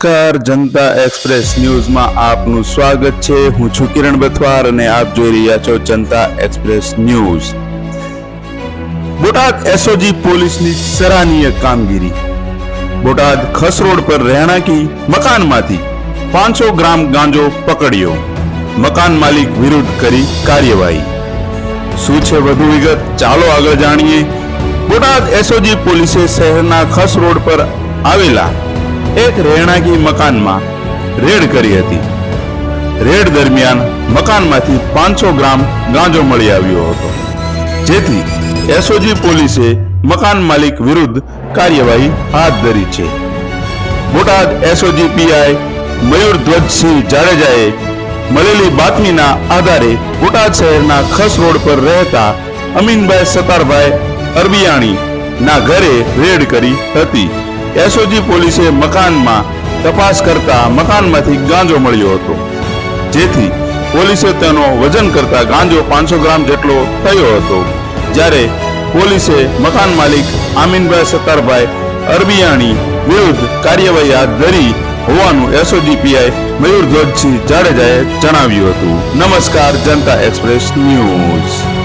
નમસ્કાર, જનતા એક્સપ્રેસ ન્યૂઝમાં આપનું સ્વાગત છે। હું છું કિરણ બથવાર અને આપ જોઈ રહ્યા છો જનતા એક્સપ્રેસ ન્યૂઝ। બોટાદ એસઓજી પોલીસની સરાહનીય કામગીરી। બોટાદ ખસ રોડ પર રહેણાંકી મકાનમાંથી 500 ગ્રામ ગાંજો પકડ્યો। મકાન માલિક વિરુદ્ધ કરી કાર્યવાહી। શું છે વધુ વિગત, ચાલો આગળ જાણીએ। બોટાદ એસઓજી પોલીસે શહેરના ખસ રોડ પર આવેલા એક રહેણાંકી મકાનમાં રેડ કરી હતી। રેડ દરમિયાન મકાનમાંથી 500 ગ્રામ ગાંજો મળી આવ્યો હતો, જેથી એસઓજી પોલીસે મકાન માલિક વિરુદ્ધ કાર્યવાહી હાથ ધરી છે। બોટાદ એસઓજી પીઆઈ મયુરધ્વજસિંહ જાડેજાએ મળેલી બાતમીના આધારે બોટાદ શહેરના ખસ રોડ પર રહેતા અમીનભાઈ સતારભાઈ અરબિયાણી ના ઘરે રેડ કરી હતી। એસઓજી પોલીસે મકાનમાં તપાસ કરતા મકાનમાંથી ગાંજો મળ્યો હતો, જેથી પોલીસે તેનો વજન કરતા ગાંજો 500 ગ્રામ જેટલો થયો હતો। જ્યારે પોલીસે મકાન માલિક આમીનભાઈ સતારભાઈ અરબિયાણી વિરુદ્ધ કાર્યવાહી હાથ ધરી હોવાનું એસઓજી પીઆઈ મયુરધ્વજસિંહ જાડેજાએ જણાવ્યું હતું। નમસ્કાર, જનતા એક્સપ્રેસ ન્યૂઝ।